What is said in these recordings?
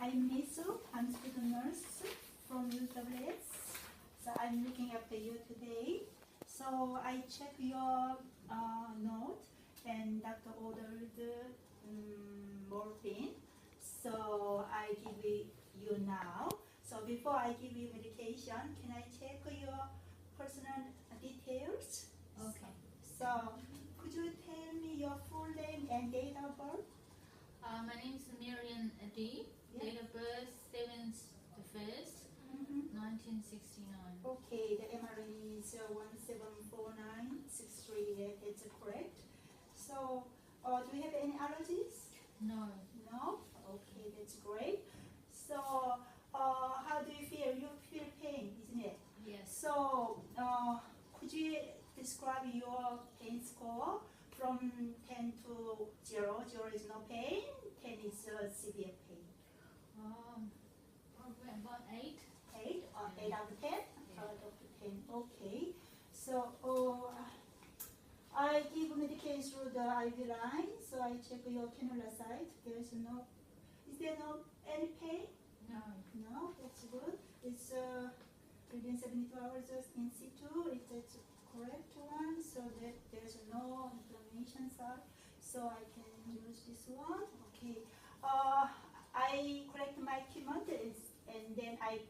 I'm Misu. I'm a student nurse from UWS. So I'm looking after you today. So I check your note and doctor ordered morphine. So I give it you now. So before I give you medication, can I check your personal details? Okay. So could you tell me your full name and date of birth? My name is Miriam D. Yeah. Date of birth 7th the 1st, 1969. Okay, the MRN is 174963. That's correct. So, do you have any allergies? No. No? Okay, that's great. So, how do you feel? You feel pain, isn't it? Yes. So, could you describe your pain score from 10 to 0? 0 is no pain, 10 is severe pain. Probably about 8. 8 or 8 out of 10? Yeah. Out of 10, okay. So, I give medication through the IV line, so I check your cannula site. Is there no any pain? No. No, that's good. It's within 72 hours in situ. It's correct one, so that there's no inflammation side. So I can use this one. Okay. I correct my equipment and then I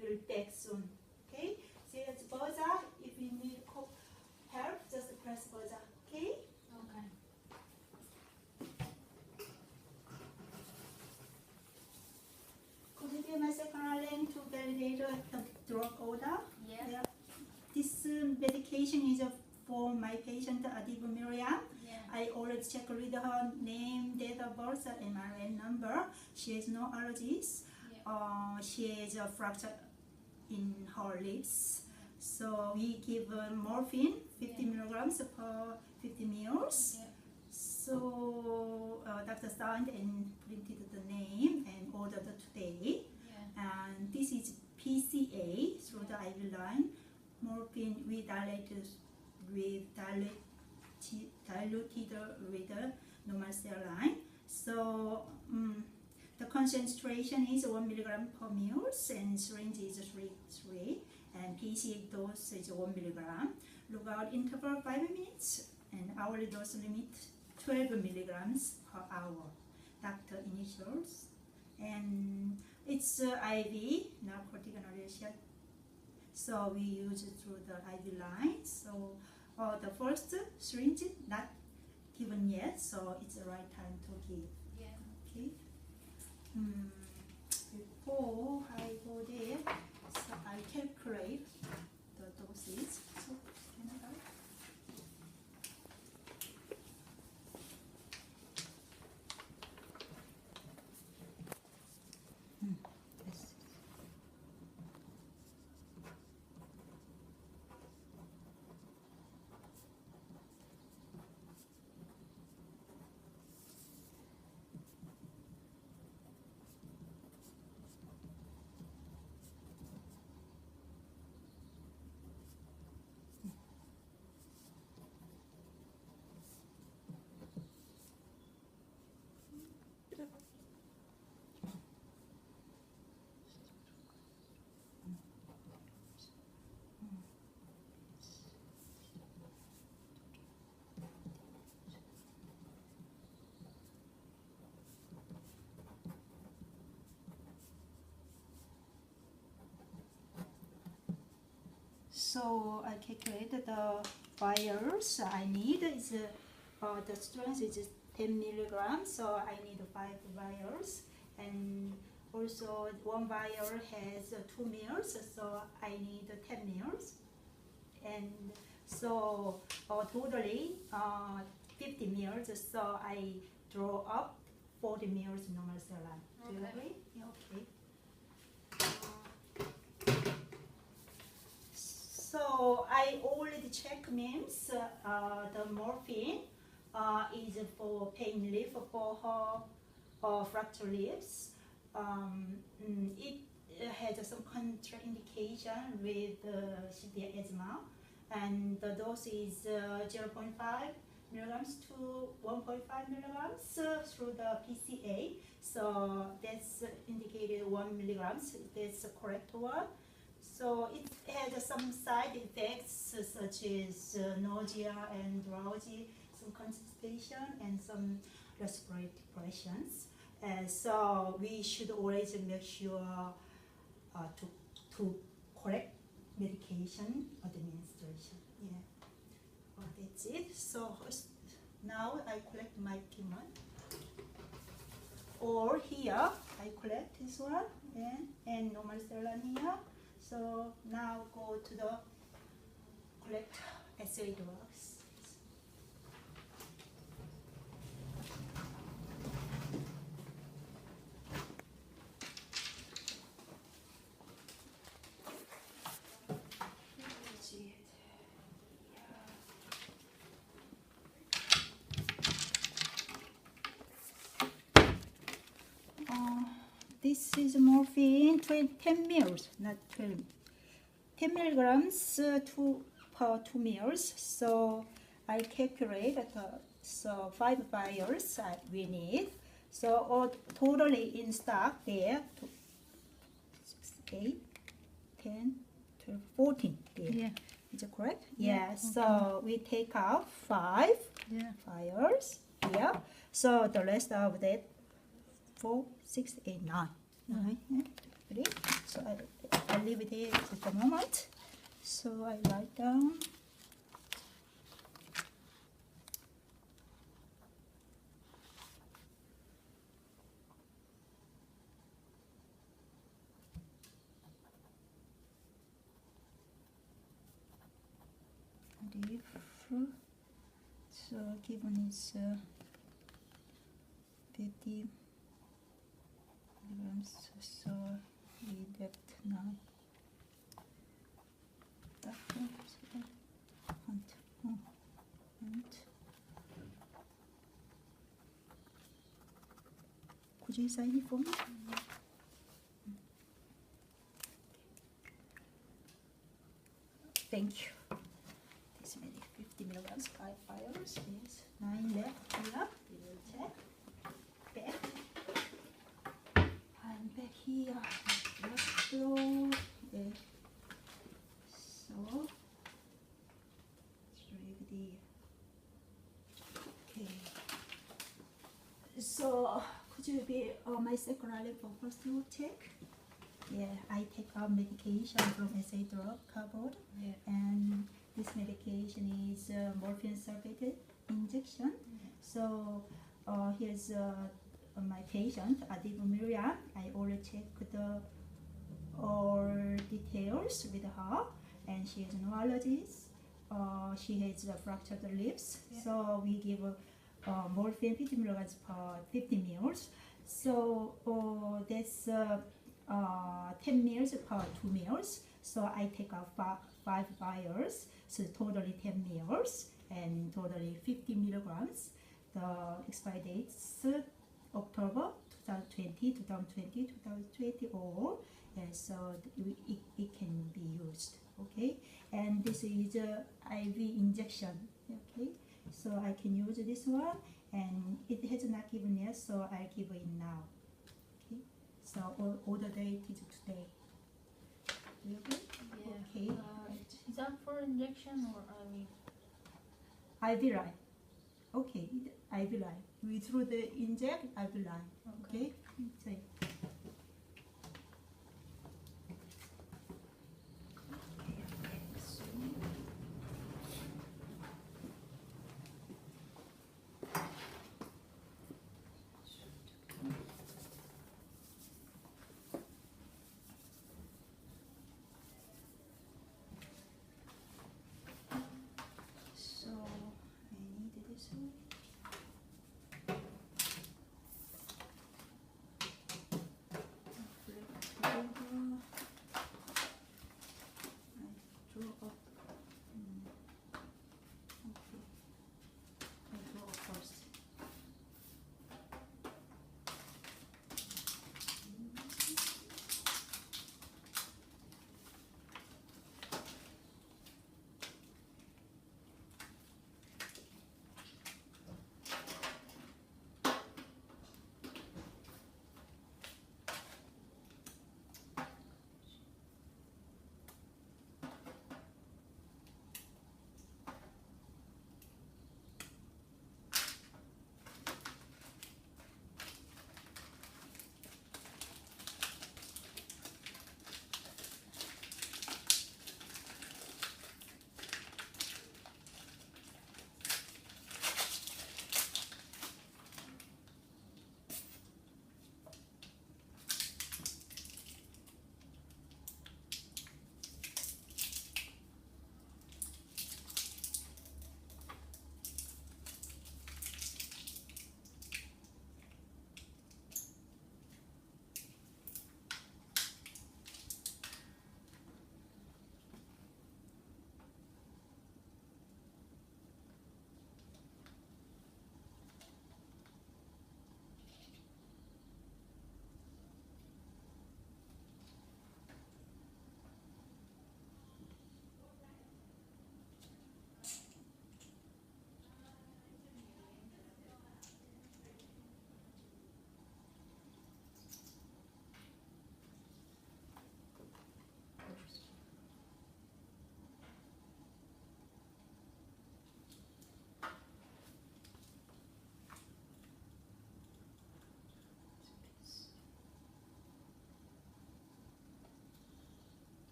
will back soon. Okay. So it's buzzer. If you need help, just press buzzer. Okay. Okay. Could you give my second link to validate the drug order? Yeah. This medication is for my patient Adiba Miriam. Yeah. I already checked with her name, date of birth, MRN number. She has no allergies. Yeah. She has a fracture in her lips. So we give morphine, 50 milligrams per 50 meals. Yeah. So Dr. signed and printed the name and ordered today. Yeah. And this is PCA through the IV line. Morphine we diluted with normal cell line. So the concentration is 1 milligram per meals and syringe is 3 and PCA dose is 1 milligram. Lookout interval 5 minutes and hourly dose limit 12 milligrams per hour. Doctor initials and it's IV narcotic analgesia. So we use it through the IV line. So the first syringe not given yet, so it's the right time to give. Yeah. Okay. Before I go there, so I calculate the dosage. So can I go? Yes. So I calculated the vials I need is the strength is 10 milligrams, so I need 5 vials, and also one vial has 2 mils, so I need 10 mils, and so totally 50 mils, so I draw up 40 mils normal cell line. Do you Okay. agree? Yeah, okay. So I already checked means the morphine is for pain relief for her fractured lips. It has some contraindication with severe asthma, and the dose is 0.5 milligrams to 1.5 milligrams through the PCA. So that's indicated 1 milligrams. That's the correct one. So it had some side effects such as nausea and drowsy, some constipation, and some respiratory depressions. So we should always make sure to correct medication administration. Yeah. That's it. So now I collect my P1. Or here I collect this one and normal saline here. So now go to the collect acid drugs. This is morphine, 10 mils, not 12. 10 milligrams per 2 mils. So I calculate so 5 vials we need. So totally in stock there, 6, 8, 10, 12, 14. There. Yeah. Is it correct? Yeah. Yeah. Okay. So we take out 5 vials here. So the rest of that 4, 6, 8, 9. 9. Yeah. So I leave it here at the moment. So I write down. So given is 50 milligrams, so we left 9. Could you sign it for me? Thank you. This made 50 milligrams, 5 vials. Yes, 9 left here. We will check. Back. And back here. Let's go. Okay. So, ready. Okay. So, could you be my secretary for first check? Yeah, I take out medication from SA drug cupboard. Yeah. And this medication is morphine sulfate injection. So here's my patient, Adiba Miriam. I already checked all details with her, and she has no allergies. She has fractured lips. Yeah. So we give morphine 50 milligrams per 50 mils. So that's 10 mils per 2 mils. So I take out 5 vials, so totally 10 mils and totally 50 milligrams. The expiry dates October 2020, 2020, 2020 all, and so it can be used. Okay, and this is IV injection. Okay, so I can use this one, and it has not given yet, so I give it now. Okay, so order date is today. You agree? Yeah. Okay. Is that for injection or IV? IV line. Okay, IV line. We through the inject IV line. Okay. So, so I need this one.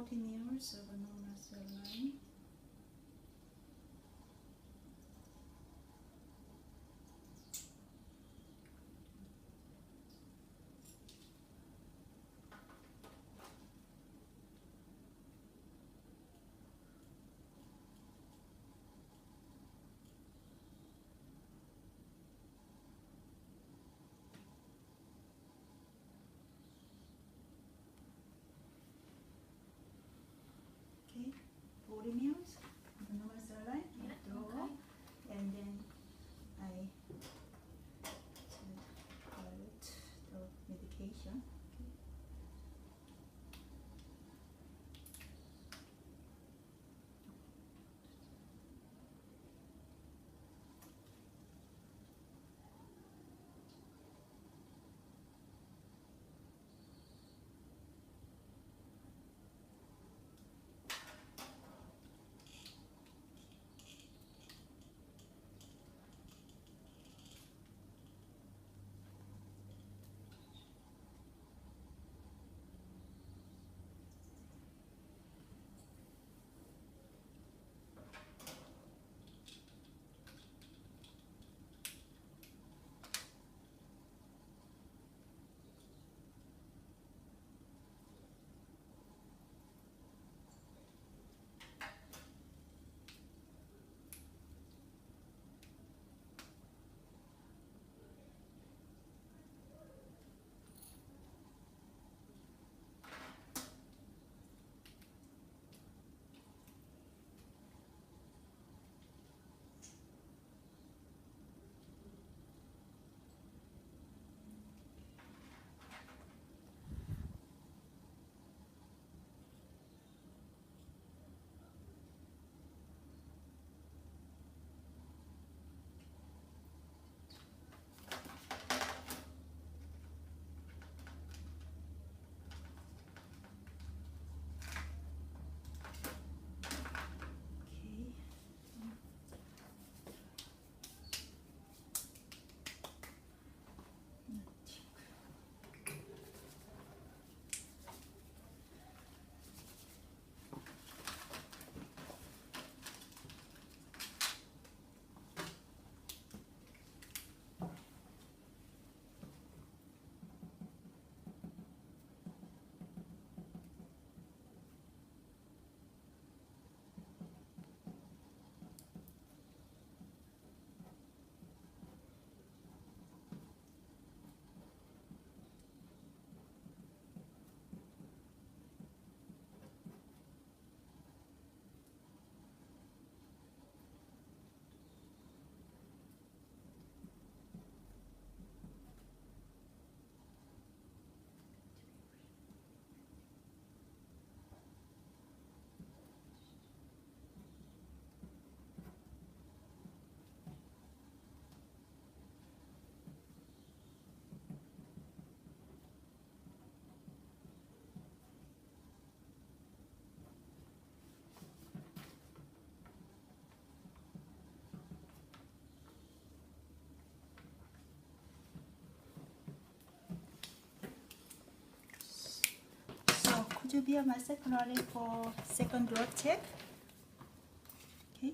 40 mils of a normal saline. Okay, 40 mils of a normal saline. Yeah, Draw, okay. and then I pilot the medication. Okay. So could you be my secretary for second blood check? Okay.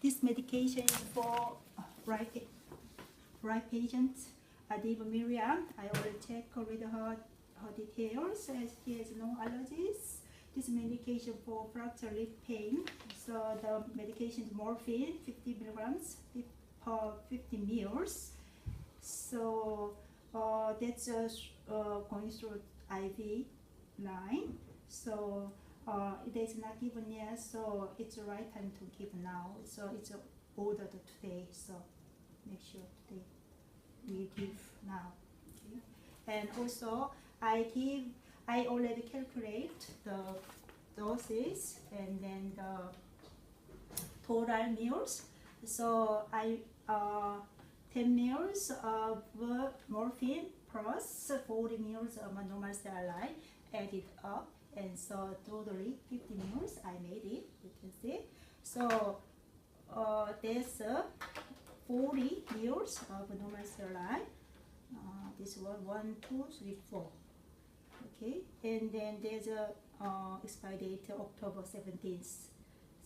This medication is for right patient, Adiba Miriam. I already checked with her details as she has no allergies. This medication for fracture lip pain. So the medication is morphine, 50 milligrams per 50 mils. So that's going through IV line. So it is not given yet, so it's the right time to give now. So it's ordered today, so make sure today we give now. Okay. And also I already calculate the doses and then the total meals. So I 10 mils of morphine plus 40 mils of normal saline added up, and so totally 50 mils I made it, you can see. So there's 40 mils of normal saline. This one, 1, 2, 3, 4. Okay, and then there's a expiry date October 17th,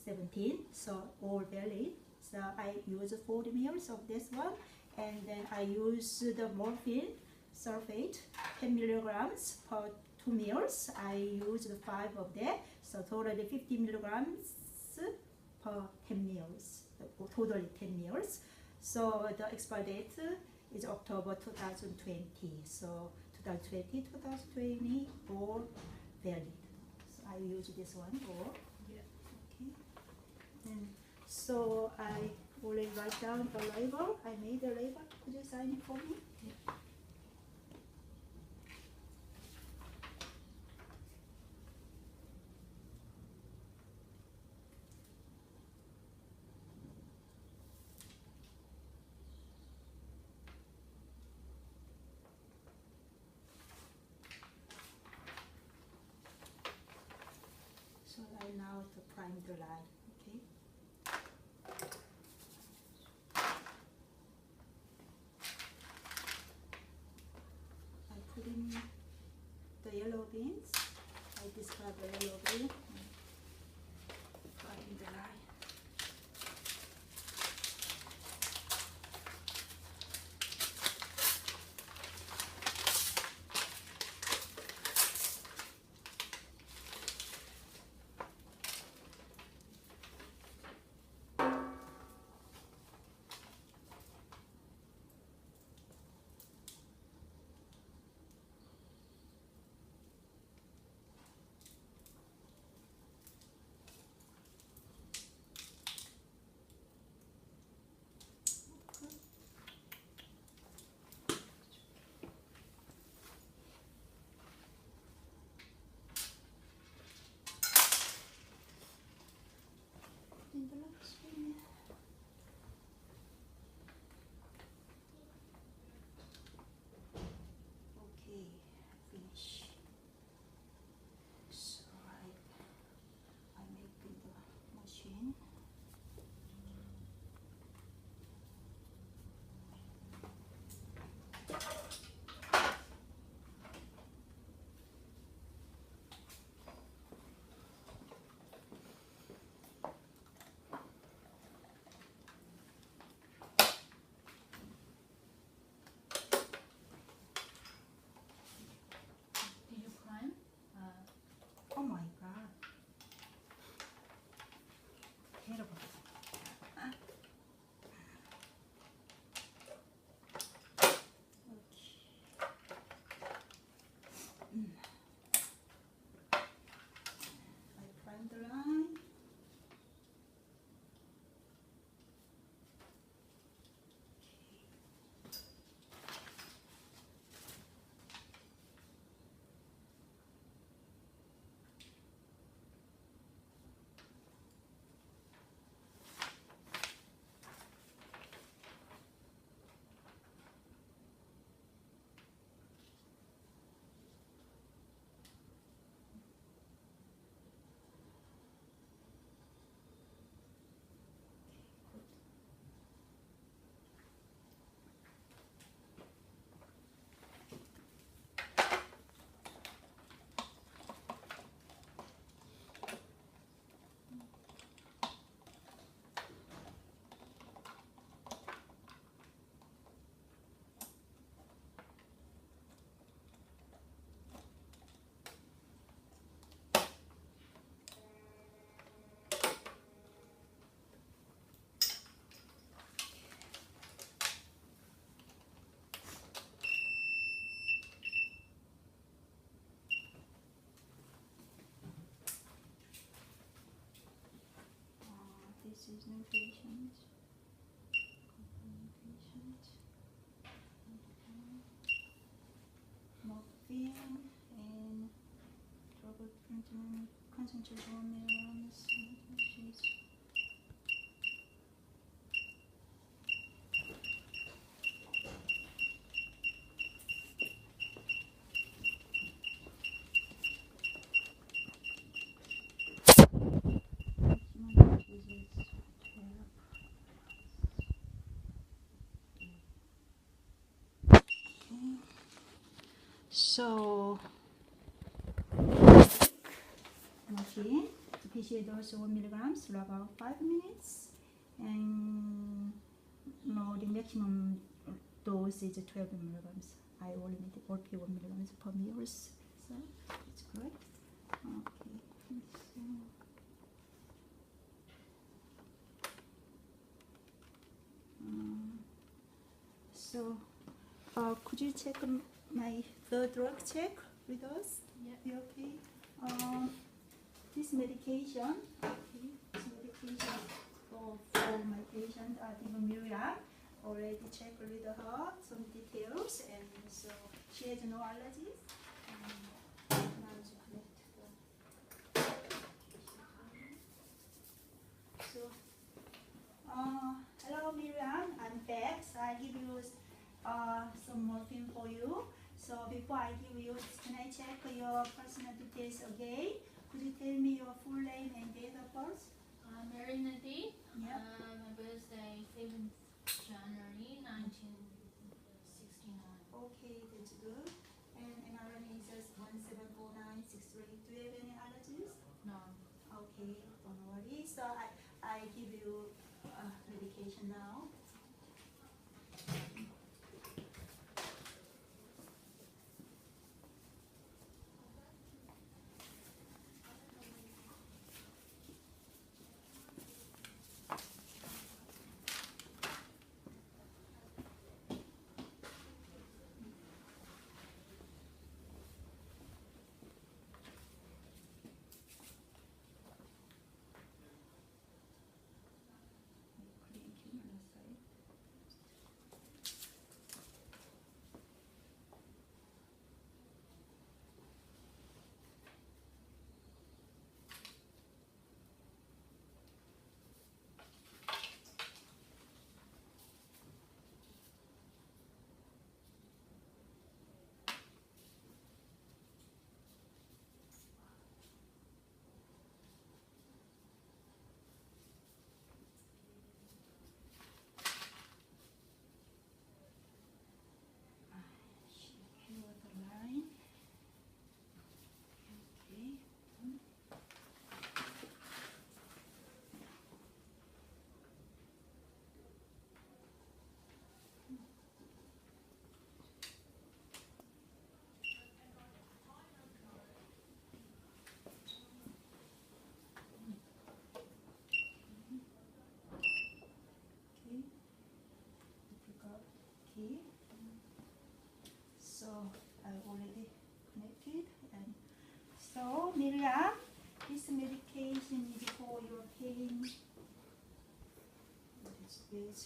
17, so all valid. So I use 40 mils of this one, and then I use the morphine sulfate 10 milligrams per 2 mils. I used 5 of that, so totally 50 milligrams per 10 mils, totally 10 mils. So the expiry date is October 2020. So 2020, 2020, all valid. So I use this one all. Yeah. Okay. And so I already write down the label. I made the label. Could you sign it for me? Yeah. So I now to prime the line. Okay. I put in the yellow beans. I discard the yellow bean. Prime the line. In the last one. Okay, finish. So I make in the machine. Did you prime? Oh my god. Terrible. I prime the line. This is no patient. Morphine and trouble printing concentrate 1 milligrams. So routine. The PCA dose 1 milligrams for about 5 minutes, and no, the maximum dose is 12 milligrams. I only need 1 milligrams per meal, so it's good. Okay, so could you check the drug check with us? Yeah. You okay? This medication, okay, this medication for my patient, I think Miriam already checked with her some details, and so she has no allergies. Now to collect the so hello Miriam, I'm VACS. I give you some morphine for you. So before I give you, can I check your personal details again? Could you tell me your full name and date of birth? Mary Nadi. Yeah. My birthday 7th January 1969. Okay, that's good. And NRN is just 174963. Do you have any allergies? No. Okay, don't worry. So I give you medication now. So I already connected, and so Miriam, this medication is for your pain. What is this?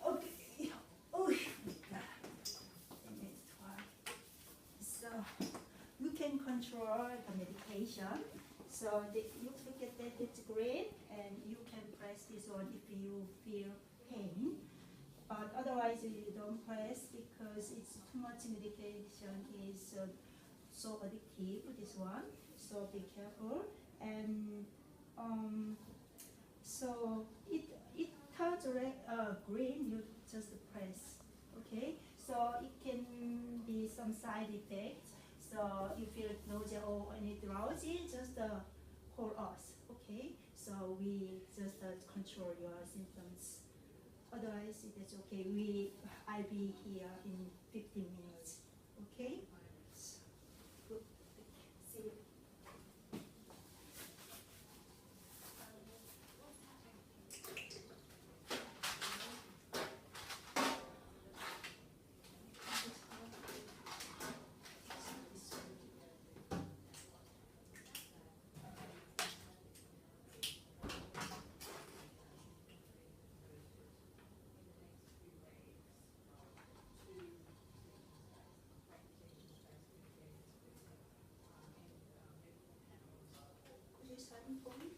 Okay. Oh, so you can control the medication. So you look at that, it's green, and you can press this one if you feel pain. But otherwise, you don't press because it's too much medication is so addictive. This one, so be careful. And so it turns red, green. You just press. Okay. So it can be some side effects. So you feel nausea or any drowsy, just call us, okay? So we just control your symptoms. Otherwise, it's okay. I'll be here in 15 minutes, okay? So, good. See you. Starting point.